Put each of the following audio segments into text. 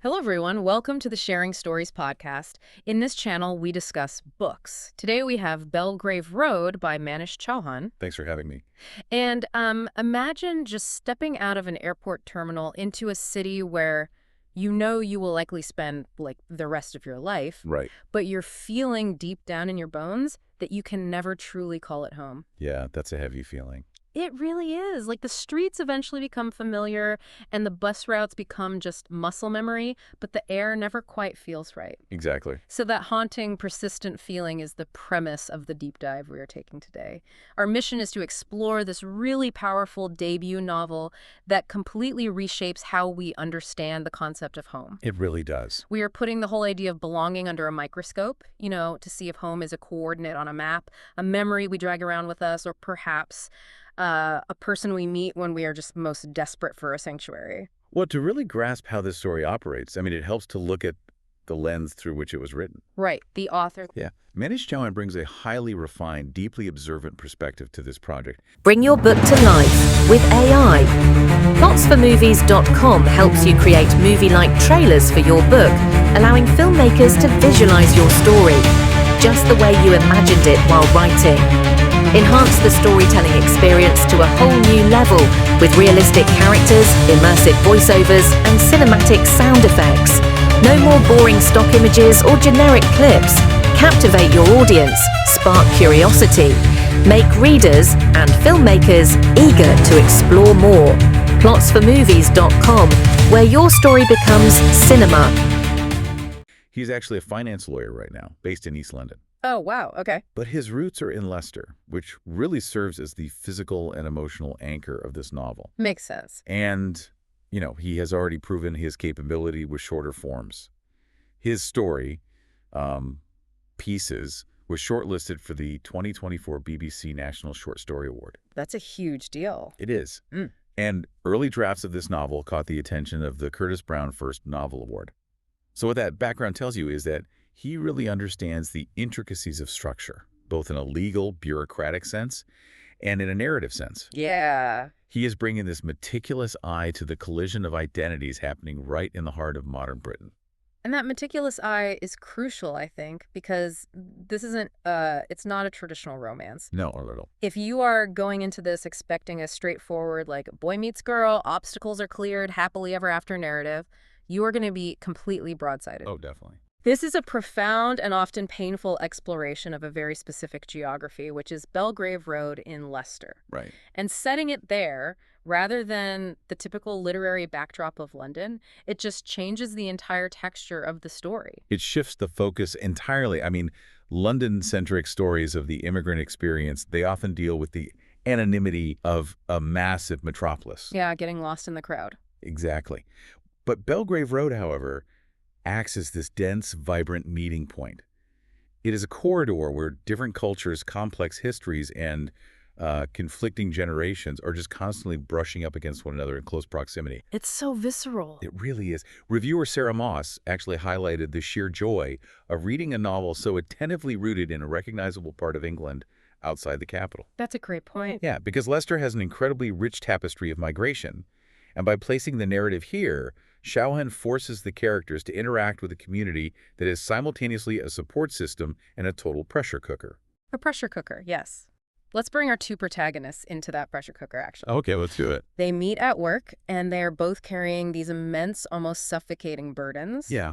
Hello, everyone. Welcome to the Sharing Stories podcast. In this channel, we discuss books. Today, we have Belgrave Road by Manish Chauhan. Thanks for having me. And imagine just stepping out of an airport terminal into a city where you know you will likely spend, like, the rest of your life. Right. But you're feeling deep down in your bones that you can never truly call it home. Yeah, that's a heavy feeling. It really is. Like, the streets eventually become familiar and the bus routes become just muscle memory, but the air never quite feels right. Exactly. So that haunting, persistent feeling is the premise of the deep dive we are taking today. Our mission is to explore this really powerful debut novel that completely reshapes how we understand the concept of home. It really does. We are putting the whole idea of belonging under a microscope, to see if home is a coordinate on a map, a memory we drag around with us, or perhaps a person we meet when we are just most desperate for a sanctuary. Well, to really grasp how this story operates, it helps to look at the lens through which it was written. Right, the author. Yeah. Manish Chauhan brings a highly refined, deeply observant perspective to this project. Bring your book to life with AI. Plotsformovies.com helps you create movie-like trailers for your book, allowing filmmakers to visualize your story, just the way you imagined it while writing. Enhance the storytelling experience to a whole new level with realistic characters, immersive voiceovers, and cinematic sound effects. No more boring stock images or generic clips. Captivate your audience, spark curiosity, make readers and filmmakers eager to explore more. Plotsformovies.com, where your story becomes cinema. He's actually a finance lawyer right now, based in East London. Oh, wow. Okay. But his roots are in Leicester, which really serves as the physical and emotional anchor of this novel. Makes sense. And, he has already proven his capability with shorter forms. His story, Pieces, was shortlisted for the 2024 BBC National Short Story Award. That's a huge deal. It is. And early drafts of this novel caught the attention of the Curtis Brown First Novel Award. So what that background tells you is that he really understands the intricacies of structure, both in a legal, bureaucratic sense and in a narrative sense. Yeah. He is bringing this meticulous eye to the collision of identities happening right in the heart of modern Britain. And that meticulous eye is crucial, I think, because this isn't, it's not a traditional romance. No, a little. If you are going into this expecting a straightforward, like, boy meets girl, obstacles are cleared, happily ever after narrative, you are going to be completely broadsided. Oh, definitely. This is a profound and often painful exploration of a very specific geography, which is Belgrave Road in Leicester. Right. And setting it there, rather than the typical literary backdrop of London, it just changes the entire texture of the story. It shifts the focus entirely. London-centric stories of the immigrant experience, they often deal with the anonymity of a massive metropolis. Yeah, getting lost in the crowd. Exactly. But Belgrave Road, however, acts as this dense, vibrant meeting point. It is a corridor where different cultures, complex histories, and conflicting generations are just constantly brushing up against one another in close proximity. It's so visceral. It really is. Reviewer Sarah Moss actually highlighted the sheer joy of reading a novel so attentively rooted in a recognizable part of England outside the capital. That's a great point. Yeah, because Leicester has an incredibly rich tapestry of migration, and by placing the narrative here, Chauhan forces the characters to interact with a community that is simultaneously a support system and a total pressure cooker. A pressure cooker, yes. Let's bring our two protagonists into that pressure cooker, actually. Okay, let's do it. They meet at work, and they're both carrying these immense, almost suffocating burdens. Yeah.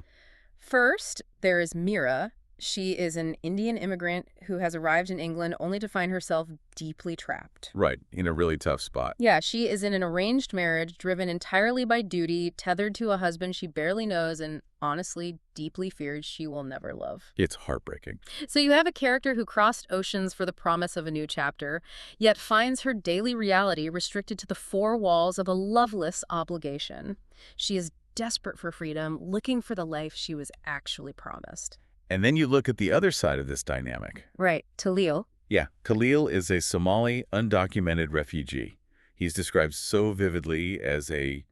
First, there is Mira. She is an Indian immigrant who has arrived in England only to find herself deeply trapped. Right, in a really tough spot. Yeah, she is in an arranged marriage driven entirely by duty, tethered to a husband she barely knows, and honestly, deeply fears she will never love. It's heartbreaking. So you have a character who crossed oceans for the promise of a new chapter, yet finds her daily reality restricted to the four walls of a loveless obligation. She is desperate for freedom, looking for the life she was actually promised. And then you look at the other side of this dynamic. Right, Tahliil. Yeah, Tahliil is a Somali undocumented refugee. He's described so vividly as a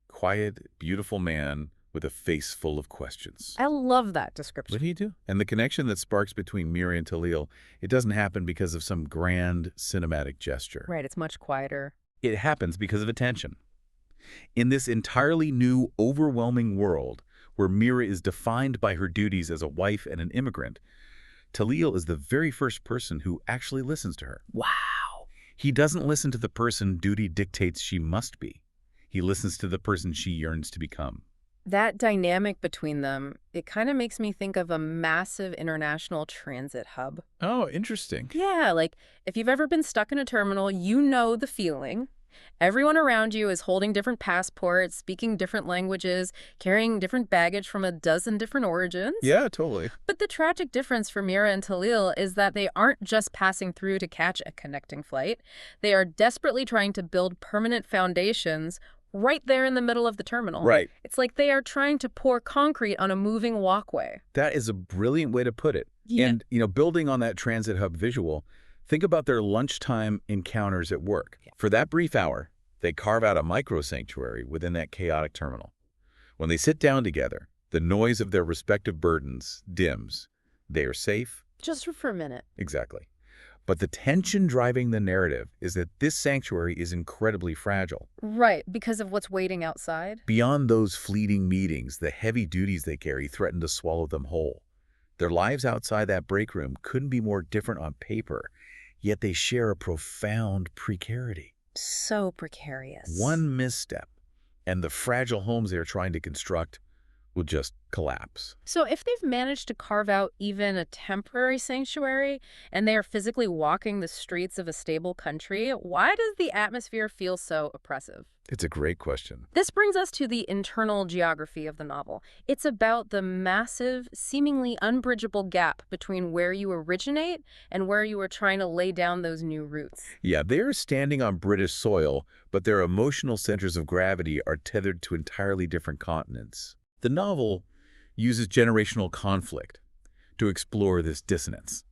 quiet, beautiful man with a face full of questions. I love that description. What did he do? And the connection that sparks between Mira and Tahliil, it doesn't happen because of some grand cinematic gesture. Right, it's much quieter. It happens because of attention. In this entirely new, overwhelming world, where Mira is defined by her duties as a wife and an immigrant, Tahliil is the very first person who actually listens to her. Wow. He doesn't listen to the person duty dictates she must be. He listens to the person she yearns to become. That dynamic between them, it kind of makes me think of a massive international transit hub. Oh, interesting. Yeah, like if you've ever been stuck in a terminal, you know the feeling. Everyone around you is holding different passports, speaking different languages, carrying different baggage from a dozen different origins. Yeah, totally. But the tragic difference for Mira and Tahliil is that they aren't just passing through to catch a connecting flight. They are desperately trying to build permanent foundations right there in the middle of the terminal. Right. It's like they are trying to pour concrete on a moving walkway. That is a brilliant way to put it. Yeah. And, building on that transit hub visual, think about their lunchtime encounters at work. Yeah. For that brief hour, they carve out a micro-sanctuary within that chaotic terminal. When they sit down together, the noise of their respective burdens dims. They are safe. Just for a minute. Exactly. But the tension driving the narrative is that this sanctuary is incredibly fragile. Right, because of what's waiting outside. Beyond those fleeting meetings, the heavy duties they carry threaten to swallow them whole. Their lives outside that break room couldn't be more different on paper, yet they share a profound precarity. So precarious. One misstep, and the fragile homes they're trying to construct will just collapse. So if they've managed to carve out even a temporary sanctuary and they are physically walking the streets of a stable country, why does the atmosphere feel so oppressive? It's a great question. This brings us to the internal geography of the novel. It's about the massive, seemingly unbridgeable gap between where you originate and where you are trying to lay down those new roots. Yeah, they're standing on British soil, but their emotional centers of gravity are tethered to entirely different continents. The novel uses generational conflict to explore this dissonance.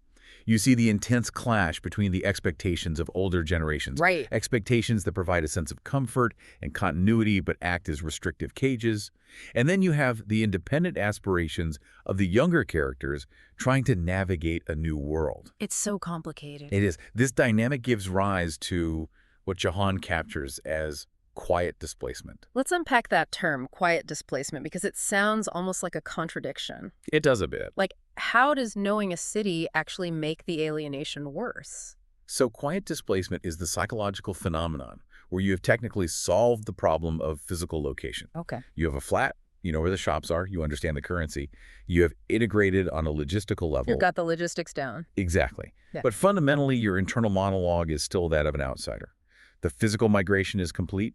You see the intense clash between the expectations of older generations. Right. Expectations that provide a sense of comfort and continuity but act as restrictive cages. And then you have the independent aspirations of the younger characters trying to navigate a new world. It's so complicated. It is. This dynamic gives rise to what Chauhan captures as quiet displacement. Let's unpack that term, quiet displacement, because it sounds almost like a contradiction. It does a bit. Like, how does knowing a city actually make the alienation worse? So quiet displacement is the psychological phenomenon where you have technically solved the problem of physical location. Okay. You have a flat, you know where the shops are, you understand the currency, you have integrated on a logistical level. You've got the logistics down. Exactly. Yeah. But fundamentally, your internal monologue is still that of an outsider. The physical migration is complete,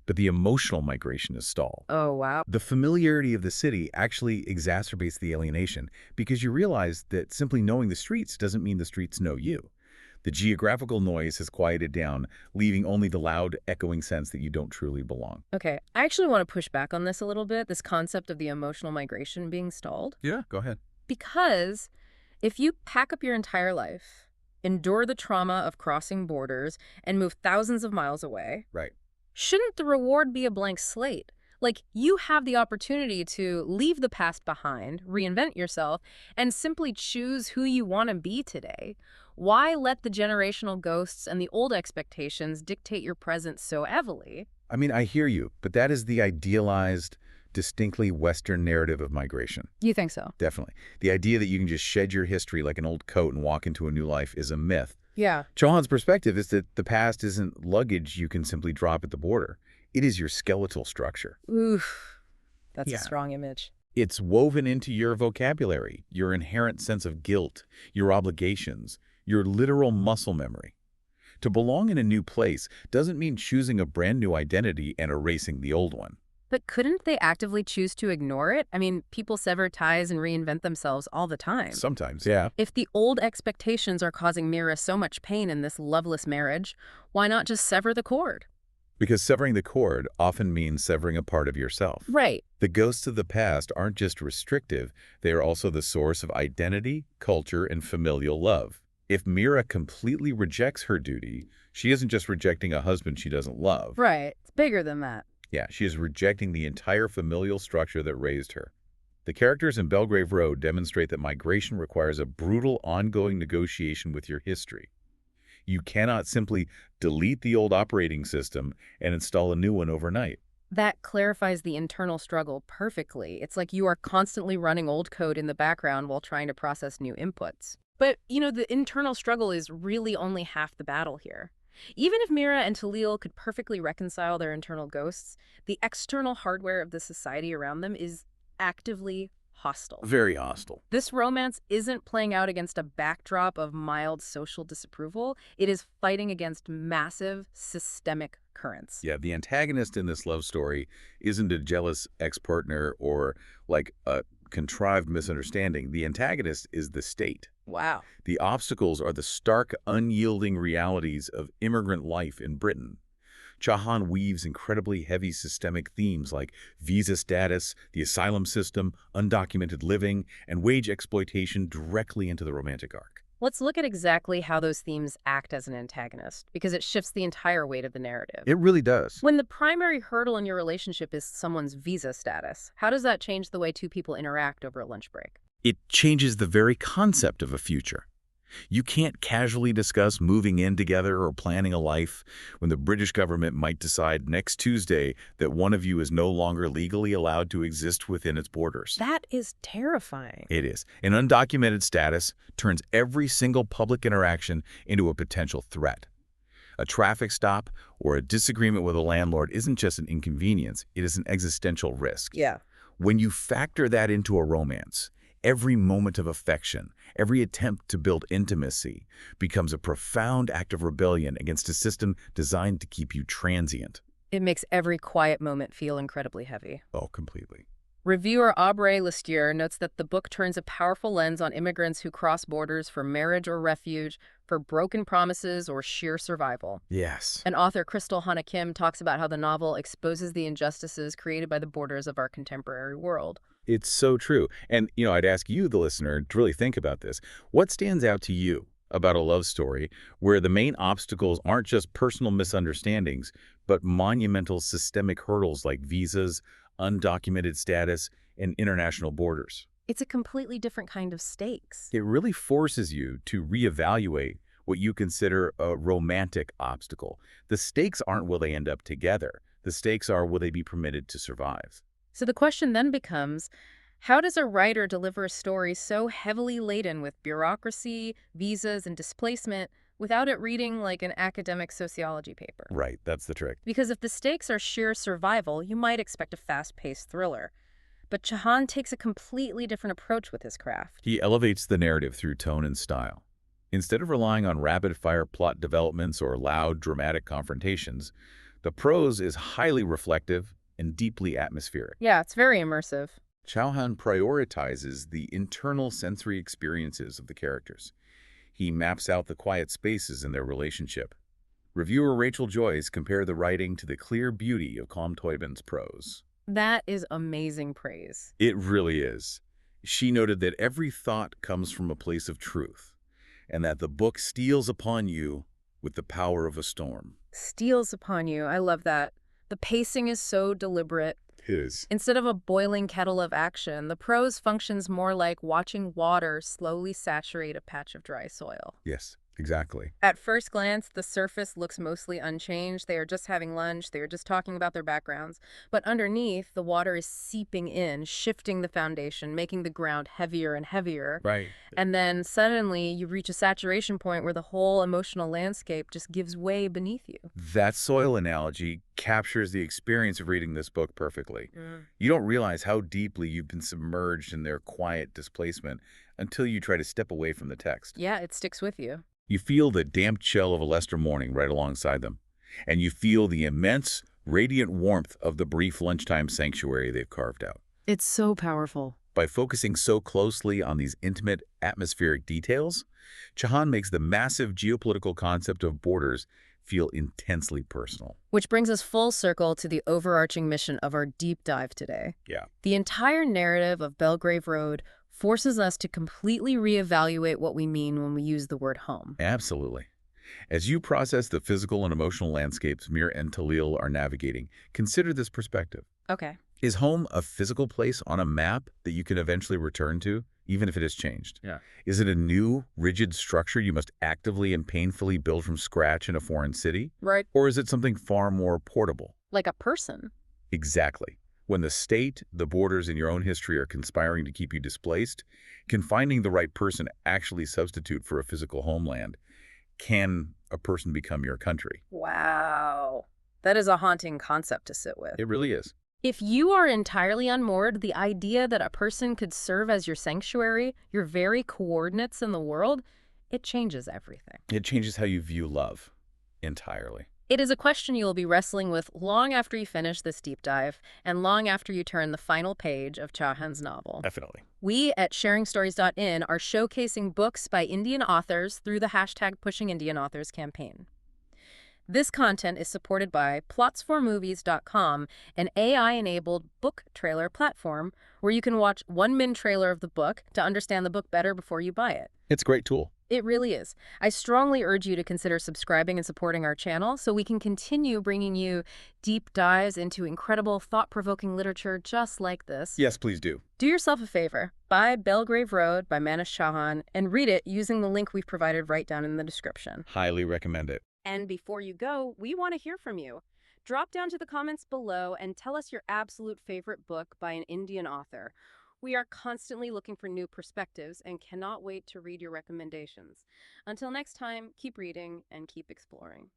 but the emotional migration is stalled. Oh, wow. The familiarity of the city actually exacerbates the alienation because you realize that simply knowing the streets doesn't mean the streets know you. The geographical noise has quieted down, leaving only the loud, echoing sense that you don't truly belong. Okay, I actually want to push back on this a little bit, this concept of the emotional migration being stalled. Yeah, go ahead. Because if you pack up your entire life, endure the trauma of crossing borders, and move thousands of miles away, Right. shouldn't the reward be a blank slate? Like, you have the opportunity to leave the past behind, reinvent yourself, and simply choose who you want to be today. Why let the generational ghosts and the old expectations dictate your present so heavily? I mean, I hear you, but that is the idealized, distinctly Western narrative of migration. You think so? Definitely. The idea that you can just shed your history like an old coat and walk into a new life is a myth. Yeah. Chauhan's perspective is that the past isn't luggage you can simply drop at the border. It is your skeletal structure. Oof. That's Yeah. a strong image. It's woven into your vocabulary, your inherent sense of guilt, your obligations, your literal muscle memory. To belong in a new place doesn't mean choosing a brand new identity and erasing the old one. But couldn't they actively choose to ignore it? I mean, people sever ties and reinvent themselves all the time. Sometimes, yeah. If the old expectations are causing Mira so much pain in this loveless marriage, why not just sever the cord? Because severing the cord often means severing a part of yourself. Right. The ghosts of the past aren't just restrictive, they are also the source of identity, culture, and familial love. If Mira completely rejects her duty, she isn't just rejecting a husband she doesn't love. Right. It's bigger than that. Yeah, she is rejecting the entire familial structure that raised her. The characters in Belgrave Road demonstrate that migration requires a brutal, ongoing negotiation with your history. You cannot simply delete the old operating system and install a new one overnight. That clarifies the internal struggle perfectly. It's like you are constantly running old code in the background while trying to process new inputs. But, the internal struggle is really only half the battle here. Even if Mira and Tahliil could perfectly reconcile their internal ghosts, the external hardware of the society around them is actively hostile. Very hostile. This romance isn't playing out against a backdrop of mild social disapproval. It is fighting against massive systemic currents. Yeah, the antagonist in this love story isn't a jealous ex-partner or like a contrived misunderstanding. The antagonist is the state. Wow. The obstacles are the stark, unyielding realities of immigrant life in Britain. Chauhan weaves incredibly heavy systemic themes like visa status, the asylum system, undocumented living, and wage exploitation directly into the romantic arc. Let's look at exactly how those themes act as an antagonist, because it shifts the entire weight of the narrative. It really does. When the primary hurdle in your relationship is someone's visa status, how does that change the way two people interact over a lunch break? It changes the very concept of a future. You can't casually discuss moving in together or planning a life when the British government might decide next Tuesday that one of you is no longer legally allowed to exist within its borders. That is terrifying. It is. An undocumented status turns every single public interaction into a potential threat. A traffic stop or a disagreement with a landlord isn't just an inconvenience, it is an existential risk. Yeah. When you factor that into a romance, every moment of affection, every attempt to build intimacy becomes a profound act of rebellion against a system designed to keep you transient. It makes every quiet moment feel incredibly heavy. Oh, completely. Reviewer Aubrey Lestier notes that the book turns a powerful lens on immigrants who cross borders for marriage or refuge, for broken promises or sheer survival. Yes. And author Crystal Hannah Kim talks about how the novel exposes the injustices created by the borders of our contemporary world. It's so true. And, I'd ask you, the listener, to really think about this. What stands out to you about a love story where the main obstacles aren't just personal misunderstandings, but monumental systemic hurdles like visas, undocumented status, and international borders? It's a completely different kind of stakes. It really forces you to reevaluate what you consider a romantic obstacle. The stakes aren't will they end up together. The stakes are will they be permitted to survive. So the question then becomes, how does a writer deliver a story so heavily laden with bureaucracy, visas, and displacement without it reading like an academic sociology paper? Right, that's the trick. Because if the stakes are sheer survival, you might expect a fast-paced thriller. But Chauhan takes a completely different approach with his craft. He elevates the narrative through tone and style. Instead of relying on rapid-fire plot developments or loud, dramatic confrontations, the prose is highly reflective and deeply atmospheric. Yeah, it's very immersive. Chauhan prioritizes the internal sensory experiences of the characters. He maps out the quiet spaces in their relationship. Reviewer Rachel Joyce compared the writing to the clear beauty of Colm Toibin's prose. That is amazing praise. It really is. She noted that every thought comes from a place of truth, and that the book steals upon you with the power of a storm. Steals upon you. I love that. The pacing is so deliberate. It is. Instead of a boiling kettle of action, the prose functions more like watching water slowly saturate a patch of dry soil. Yes, exactly. At first glance, the surface looks mostly unchanged. They are just having lunch. They are just talking about their backgrounds. But underneath, the water is seeping in, shifting the foundation, making the ground heavier and heavier. Right. And then suddenly you reach a saturation point where the whole emotional landscape just gives way beneath you. That soil analogy captures the experience of reading this book perfectly. You don't realize how deeply you've been submerged in their quiet displacement until you try to step away from the text. Yeah, it sticks with you. You feel the damp chill of a Leicester morning right alongside them, and you feel the immense, radiant warmth of the brief lunchtime sanctuary they've carved out. It's so powerful. By focusing so closely on these intimate, atmospheric details, Chauhan makes the massive geopolitical concept of borders feel intensely personal. Which brings us full circle to the overarching mission of our deep dive today. Yeah. The entire narrative of Belgrave Road forces us to completely reevaluate what we mean when we use the word home. Absolutely. As you process the physical and emotional landscapes Mira and Tahliil are navigating, consider this perspective. Okay. Is home a physical place on a map that you can eventually return to, even if it has changed? Yeah. Is it a new, rigid structure you must actively and painfully build from scratch in a foreign city? Right. Or is it something far more portable? Like a person. Exactly. When the state, the borders, and your own history are conspiring to keep you displaced, can finding the right person actually substitute for a physical homeland? Can a person become your country? Wow. That is a haunting concept to sit with. It really is. If you are entirely unmoored, the idea that a person could serve as your sanctuary, your very coordinates in the world, it changes everything. It changes how you view love entirely. It is a question you will be wrestling with long after you finish this deep dive and long after you turn the final page of Chauhan's novel. Definitely. We at sharingstories.in are showcasing books by Indian authors through the hashtag Pushing Indian Authors campaign. This content is supported by plotsformovies.com, an AI-enabled book trailer platform where you can watch one-min trailer of the book to understand the book better before you buy it. It's a great tool. It really is. I strongly urge you to consider subscribing and supporting our channel so we can continue bringing you deep dives into incredible, thought-provoking literature just like this. Yes, please do. Do yourself a favor. Buy Belgrave Road by Manish Chauhan and read it using the link we've provided right down in the description. Highly recommend it. And before you go, we want to hear from you. Drop down to the comments below and tell us your absolute favorite book by an Indian author. We are constantly looking for new perspectives and cannot wait to read your recommendations. Until next time, keep reading and keep exploring.